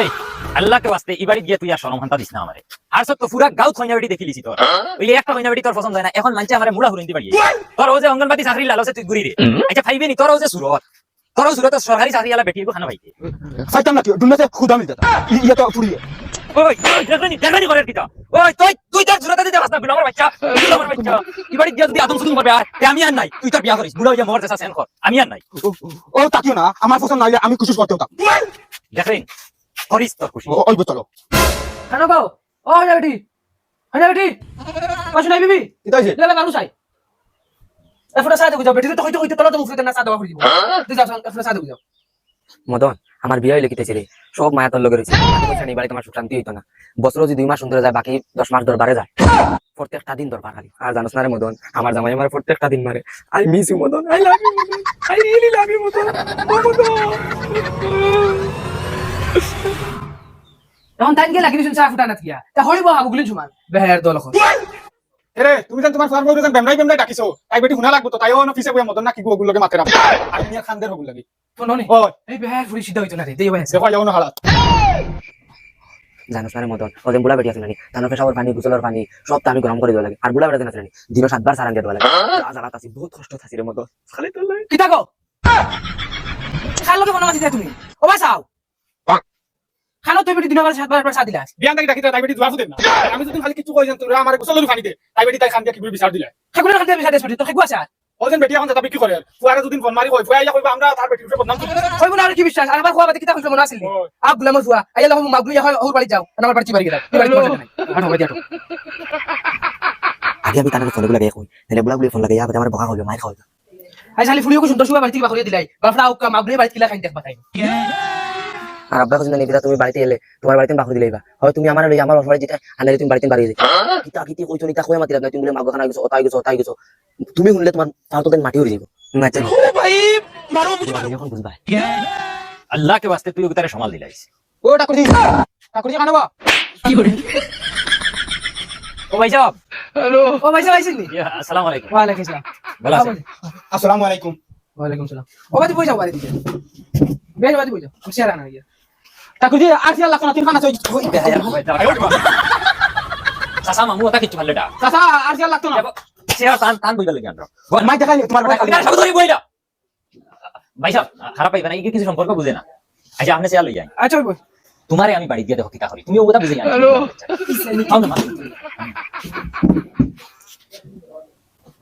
এই আল্লাহকে ওয়াস্তে এবারে গিয়ে তুই আর শরম হান্তা দিস না আমারে। আর সব তো পুরা গাঁও খয়না বেটি দেখি লিছি তোর। ওই একটা খয়না বেটি তোর পছন্দ হয় না, এখন মানছে আমারে মুড়া হুরিন্দি পারি। তোর ও যে অঙ্গনবাড়ি চাকরি লালছে তুই ঘুরি রে। আচ্ছা ফাইবে নি তোর ও যে সুরত। তোর সুরত সরকারি চাকরি আলা বেটি খানা ভাইতে। ফাইতাম না কি দুনিয়াতে খুদা মিল দাদা ইয়া তো পুরিয়ে ওই দেখনি করে কিটা। ওই তুই তোর সুরত দিতে পাস না আমার বাচ্চা। আমার বাচ্চা এবারে গিয়ে যদি আদম সুদুম করবে আর আমি আর নাই। তুই তোর বিয়া করিস বুড়া হইয়া মর দেশা সেন কর। আমি আর নাই। ও তাকিও না আমার পছন্দ নাইলে আমি খুশি করতে হতাম দেখেন করিস তোর খুশি। ওই চলো খানা খাও ও হইনা বেটি পাশে নাই বিবি এটা হইছে লেলা মানুষ আই এফরা সাদে গুজাও বেটি তো হইতে তলা তো মুফরিতে না সাদা হই দিব তুই যা এফরা সাদে গুজাও মদন আমার বিয়ে হইলে কিতেছে রে সব মায়া তোর লগে রয়েছে এই বাড়ি তোমার সুখ শান্তি হইতো না বছর যদি 2 মাস সুন্দর যায় বাকি 10 মাস দরবারে যায় প্রত্যেকটা দিন দরবার খালি আর জানোস না রে মদন আমার জামাই আমার প্রত্যেকটা দিন মারে I miss you Madan I love you Madan I really love you Madan এখন তাইন গে লাগি শুনছা ফুটা না দিয়া তা হইব হাবুগুলি জুমান বেহের দল এখন এরে তুমি জান তোমার ফার্ম বইরে বেমরাই ডাকিছো তাই বেটি হুনা লাগবো তো তাইও না ফিসে বইয়া মদন না কি গুগুল লগে মাতে রাম আর মিয়া খানদের হগুল লাগি শুননি ওই এই বেহের ফুরি সিধা হইতো না রে দেই ভাই দেখো যাও না হালাত জানোস না রে মদন ওদের বুড়া বেটি আছে নানি তানো পেশাবর পানি গুসলের পানি সব তো আমি গরম করে দেওয়া লাগে আর বুড়া বেটা আছে নানি দিন 7 বার সারান দিয়ে দেওয়া লাগে আজ আছি বহুত কষ্ট থাকি রে মদন খালি তোর লাগে কিতা গো খাল লগে বনা মাছি তুমি ও বাসাও খালো তুই বেটি দিনবার 7 বার সা দিলাস বিয়ান থেকে ডাকিতা তাই বেটি জবাব দেন না আমি যদি খালি কিছু কই জান তোরা আমার গোসলের পানি দে তাই বেটি তাই খান দিয়া কি বিচার দিলা ঠাকুরের খাতে বিছা দেশ বেটি তো খাইগো আছে ওজন বেটি এখন যাতা বিক্রি করে ফুয়ারে দুদিন ফোন মারি কই ফুয়া ইয়া কইবা আমরা তার বেটির উপরে বদনাম করি কইবো না আর কি বিশ্বাস আর আবার খোয়া বাতি কিতা কইছো মনে আছিল আব গুলামর ফুয়া আইলা লাহু মাগলু হয় ওর বাড়ি যাও আমার বাড়ি বাড়ি গেলা তুই বাড়ি যাও আটো বাড়ি আটো আগে আমি তানের ফোন গুলো কই তাহলে বুড়া বুড়ি ফোন লাগে আবার আমার বকা হইবে মাইর খাওয়াবে আই শালি ফুলিও সুন্দর সুবা বাড়ি থেকে বাকরিয়া দিলাই বাফরা ওকা মাগলু বাড়ি কিলা খাইতে বাতাই আর আব্বা কাছে নিবিদা তুমি বাড়িতে এলে তোমার বাড়িতে বাকরি দিলাইবা হয় তুমি আমার লই আমার বাড়ি যেটা আনালে তুমি বাড়িতে বাড়ি যাই কিতা কিতি কইছো নিতা কই মাতিরা তুমি বলে মাগো খানা গেছো ওতাই গেছো তুমি শুনলে তোমার ফালতু দেন মাটি হয়ে যাবে আচ্ছা ও ভাই মারো এখন বুঝবা আল্লাহকে ওয়াস্তে তুই ওকে তারে সামাল দিলাইস। ও ঠাকুর দি কানাবা কি করে ও ভাই সাহেব ও ভাই সাহেব আইছিনি আসসালামু আলাইকুম। ওয়া আলাইকুম সালাম ভালো আছেন? আসসালামু আলাইকুম ওয়া আলাইকুম সালাম ও বাদি বই যাও বাড়ি দিকে বেশ বাদি বই যাও আমি শেয়ার আনা গিয়া ঠাকুর দি আর সিয়া লাগতো না তিন খানা চাই চাচা মামু ওটা কিচ্ছু ভালো এটা চাচা আর সিয়া লাগতো না সে টান বইবা লাগে আমরা মাই দেখাই তোমার বেটা খালি সব ধরে বইলা ভাই সাহেব খারাপ পাইবে না, এই কিছু সম্পর্ক বুঝে না। আচ্ছা আপনি চেয়ার লই যাই, আচ্ছা বই তোমারে আমি বাড়ি দিয়ে দেখো কিটা করি, তুমি ওটা বুঝে যাই।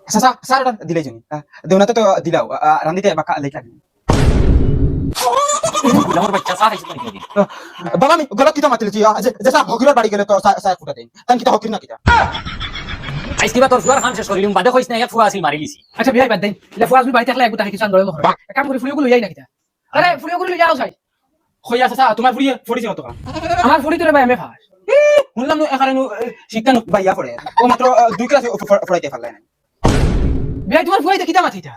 চাচা স্যার ওটা দিলাই জনি দেউনাতে তো দিলাও রান্দিতে বাকা লেখা আমার বাচ্চা চা খাইছে নাকি? বাবা আমি গলত কিটা মাতিলি যেসা হকিরের বাড়ি গেলে তো স্যার ফুটা দেন তান কিটা হকির না কিটা আইস কিবা তোর সুয়ার খান শেষ করিলুম বাদে কইছ না এক ফুয়া আছিল মারি লিছি। আচ্ছা বিয়াই বাদ দেই লে ফুয়াজ বাড়ি থাকলে একটু কিছু আন্দোলন করে এক কাম করে ফুলিগুলো লই আই না কিটা আরে ফুলিগুলো লই যাও চাই কইয়া চাচা তোমার ফুড়ি ফুড়িছে কত আমার ফুলি তোরে ভাই এমএ ফাস শুনলাম এখানে শিক্ষা ভাইয়া পড়ে ও মাত্র 2 ক্লাস পড়াইতে পারলে না বিয়াই তোমার ফুয়াই কিটা মাথিটা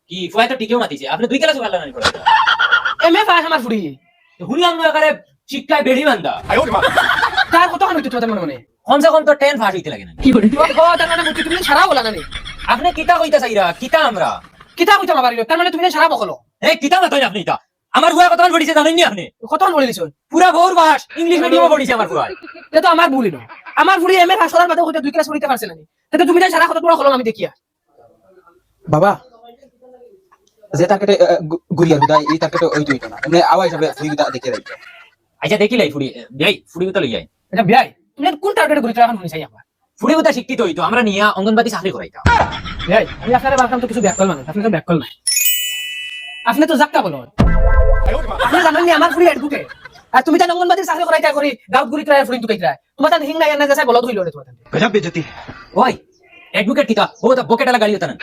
কি ফুয়া তো টিকেও মাতিছে, আপনি দুই ক্লাস ভালো না করে এমএ ফাস আমার ফুলি শুনলাম না একারে শিক্ষায় বেড়ি বান্ধা তার কত খান হইতো তোদের মনে মনে কমসে কম তো 10 ফাস হইতে লাগে না। কি করে ও তার মানে মুতি তুমি ছাড়া বলা না নি আপনি কিতা কইতা চাইরা কিতা আমরা কিতা কইতা মারিলো তার মানে তুমি ছাড়া বকলো এই কিতা মাতই আপনি এটা আমার ফুয়া কতক্ষণ পড়িছে জানেন নি আপনি? কত বলে দিছ পুরা ভোর বাস ইংলিশ মিডিয়ামে পড়িছে আমার ফুয়া। এটা তো আমার ভুলই না আমার ফুলি এমএ ফাস করার বাদে হইতো 2 ক্লাস পড়িতে পারছ না নি তাতে তুমি ছাড়া কত বড় হলো আমি দেখিয়া বাবা যে টার্গেটে গুড়িয়া হুদা এই টার্গেটে ওই দুইটা না মানে আওয়াজ হবে ফুড়ি হুদা দেখে রাখবে আচ্ছা দেখিলাই ফুড়ি ভাই ফুড়ি তো লই যাই। এটা বিয়াই তুমি কোন টার্গেটে ঘুরিতে এখন শুনি চাই আমরা ফুড়ি তো শিক্ষিত হইতো আমরা নিয়া অঙ্গনবাড়ি চাকরি করাইতাম। বিয়াই আমি আপনারে বারকাম তো কিছু ব্যাককল মানুষ আপনি তো ব্যাককল নাই আপনি তো জাক্কা বলো আপনি জানেন নি আমার ফুরি এডুকে আর তুমি তার অঙ্গনবাড়ির চাকরি করাইতা করি গাউত গুলি ট্রাই ফুরি টুকাইতা তোমার তার হিং নাই না যাসা বলদ হইলো রে তোমার গজব বেজতি ওই এডভোকেট কিতা ও তো বকেটালা গাড়ি হতা না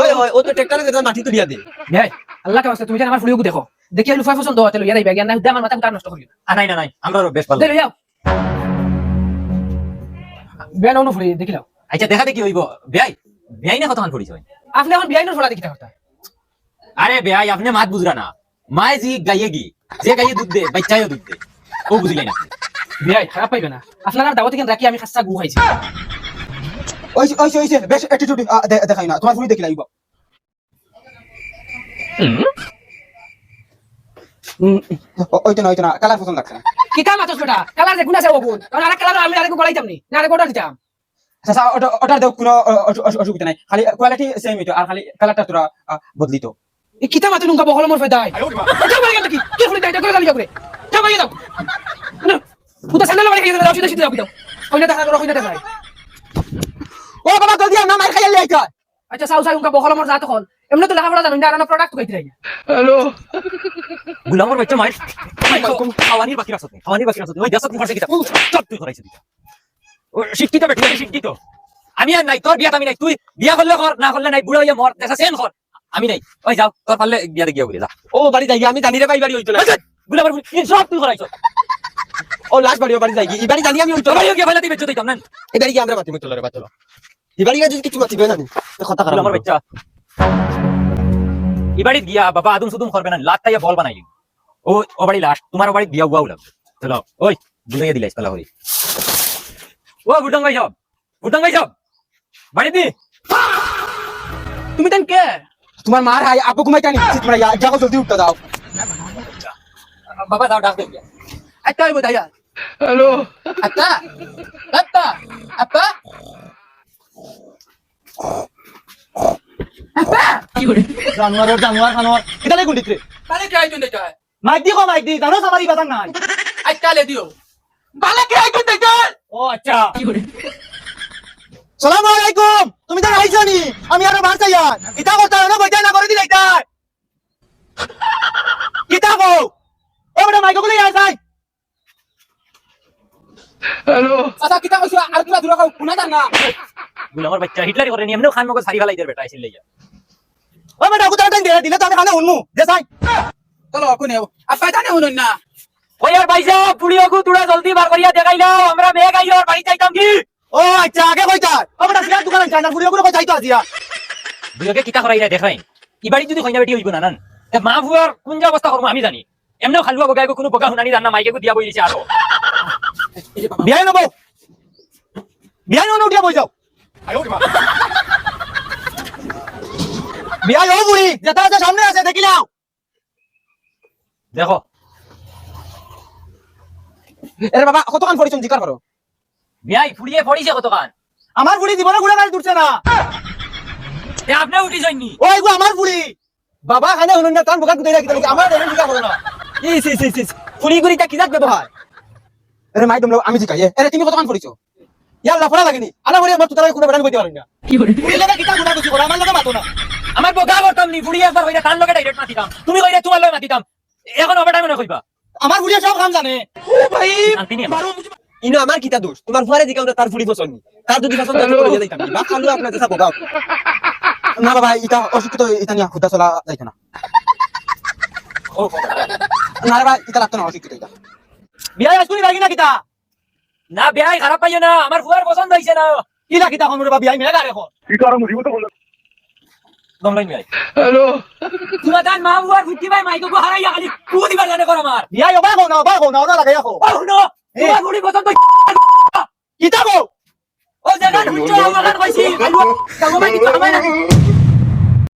ওই ওই ও তো ট্রাক্টরে যেটা মাটি তো দিয়া দে বিয়াই আল্লাহকে ওয়াস্তে তুমি জান আমার ফুরিও দেখো দেখি আলু ফাই পছন্দ হতে লইয়া রাইবা জ্ঞান না আমার মাথা নষ্ট করিও নাই না নাই আমরা বেশ ভালো। দে যাও বিয়াই নাও ফুরি দেখিলাও আচ্ছা দেখা দেখি হইব বেয়াই না কতক্ষণ পড়িছ? আপনি এখন বিয়াই না ফলা দেখিতা কথা আরে বেয়াই আপনি মাত বুঝরা না, মায় জি গাইয়ে গি যে গাইয়ে দুধ দে বাচ্চায়ও দুধ দে ও বুঝিলাই না। বিয়াই খারাপ পাইবে না আপনার দাওয়াতে কেন রাখি আমি খাসা গু খাইছি ওই বেশ অ্যাটিটিউড দেখাই না তোমার ফুড়ি দেখি লাইব ওইটা না কালার পছন্দ লাগছে না কিতা মাতস বেটা কালার দেখুন আছে ওগুন কারণ আরেক কালার আমি আরেক গলাইতাম নি না আরেক অর্ডার দিতাম আচ্ছা ওটার দাও কোনো অসুবিধা নাই খালি কোয়ালিটি সেম হইতো আর খালি কালারটা তোরা বদলিত এই কিতা মাতু নুকা বহল মোর ফেদাই এটা বাড়ি গেল কি খুলি দাইটা করে গালি যাবে যা বাড়ি দাও না পুতা স্যান্ডেল বাড়ি গেল দাও সিধা দাও কইনা দেখা করো কইনা দেখা ও বাবা জলদি আও না মার খাইয়া লই আইতা আচ্ছা সাউ সাউ নুকা বহল মোর জাত হল এমনি তো লেখাপড়া জানো না আর প্রোডাক্ট কইতে রাই গুলামর বাচ্চা মাইর খাওয়ানির বাকি রাখছ খাওয়ানির বাকি রাখছ ওই দেশত ফারছে কিতা সব তুই করাইছিস ও শিক্ষিত বেটি শিক্ষিত আমি আর নাই তোর বিয়াত আমি নাই তুই বিয়া করলে কর না করলে নাই বুড়া হইয়া মর দেখা সেন কর আমি নাই ওই যাও তোর পারলে বিয়া দেখিয়া বলে যা ও বাড়ি যাই আমি জানি রে ভাই বাড়ি হইতো না গুলামর সব তুই করাইছ ও লাস্ট বাড়ি যাই এই বাড়ি জানি আমি হইতো তোর বাড়িও গিয়া ফেলা দিবে দিতাম না এই বাড়ি আমরা মাতি মতো রে বাচ্চা এই বাড়ি যদি কিছু মাতিবে না কথা খারাপ গুলামর বাচ্চা এই বাড়ি গিয়া বাবা আদম সুদুম করবে না লাত তাইয়া বল বানাইলি ও বাড়ি লাস্ট তোমার বাড়ি বিয়া উয়াও লাগবে চলো ওই বুঝাইয়া দিলাইস পালা হরি ও গুডং ভাই সব বাড়ি দি তুমি তান কে তোমার মার হাই আপু ঘুমাইতা নি তোমরা যাও জলদি উঠতে দাও বাবা দাও ডাক দে আচ্ছা হইব দাইয়া হ্যালো আচ্ছা আচ্ছা আপা আপা কি করে জানোয়ার খানোয়ার এটা লাই গুন্ডিত রে বালে কে আইতুন দেটা মাইক দি জানো সামারি বাতাং নাই আচ্ছা লে দিও বালে কে আইতুন দেটা ও আচ্ছা কি করে সালাম আলাইকুম তুমি তো আইছো নি আমি আরো বার চাইয়া ইতা করতে না বইতা না করে দিলাই তাই কিতা কও ও বড় মাইক গুলো আই যাই হ্যালো আচ্ছা কিতা কইছো আর কিবা দূর কাও কোনা জান না গুলামর বাচ্চা হিটলারি করে নি এমনিও খান মগজ সারি ফেলাই দের বেটা আইছিল লাইয়া ও বেটা কুতা টাইম দিলে তো আমি খানা উনমু দে যাই চলো কোনে আপা জানে হনুন না ওই আর ভাইসা পুড়িওগু তুড়া জলদি বার করিয়া দেখাইলাও আমরা মেঘ আইলো আর বাড়ি যাইতাম কি ও আচ্ছা আগে কইতা ও বেটা সিরা দোকান চাই না পুরিও করে কই যাইতো আজিয়া দুইকে কিতা করাই দেখাই ই বাড়ি যদি কইনা বেটি হইব না নান তে মা বুয়ার কোন যে অবস্থা করব আমি জানি এমনিও খালুয়া বগাইগো কোনো বগা হুনানি জান না মাইকে দিয়া বইলিছে আরো বিয়াই নবো বিয়াই নন উঠিয়া বই যাও বিয়াই ও বুড়ি যেটা আছে সামনে আছে দেখিলাও দেখো এরে বাবা কতক্ষণ পরিচম জিকার করো বিয়াই ফুড়িয়ে পড়িছে কতখান আমার বুড়ি জীবনে গুড়া গাড়ি দুটছে না এ আপনি উঠি যাইনি ওই গো আমার বুড়ি বাবা খানে হনুন না তান বকা কুতাইরা কিতা আমার দেন জিকা করো না ইস ফুড়ি গুড়িটা কি জাত ব্যবহার আরে মাই তোমরা আমি জিকাই আরে তুমি কতক্ষণ পরিচো ইয়াল্লা ফড়া লাগেনি আলা বড়ি আমার তুতারা কোনো বেড়ান কইতে পারি না কি করে ফুড়ি লাগা কিতা গুড়া কইছি আমার লাগা মাতো না আমার বগা করতাম নি ফুড়িয়ে একবার কইরা তার লগে ডাইরেক্ট মাতিতাম তুমি কইরা তোমার লগে মাতিতাম এখন ওভার টাইম না কইবা আমার বুড়ি সব কাম জানে ও ভাই শান্তি নি ইনো আমার কিতা দোষ তোমার ফুয়ারে দিকে আমরা তার ফুড়ি পছন্দ তার যদি পছন্দ করে যাইতাম বা খালু আপনার দেশা বগাও না বাবা এটা অসুস্থ এটা নিয়ে খুদা চলা যাইতো না ও না বাবা এটা লাগতো না অসুস্থ এটা বিয়া আসুনি লাগি না কিতা না বিয়াই খারাপ পাইও না আমার ফুয়ার পছন্দ হইছে না কি লাগিতা কোন বাবা বিয়াই মেলা রেখো দমলাই বিয়াই হ্যালো তুই দান মা বুয়ার ফুটি ভাই মাইকো গো হারাইয়া খালি কুদি বার জানে কর আমার বিয়াই ওবা কো না ওনা লাগাই রাখো ও নো তোমার ফুড়ি পছন্দ কিতা কো ও জায়গা হুঁচো আমার কইছি কাগো মাই কি আমায় না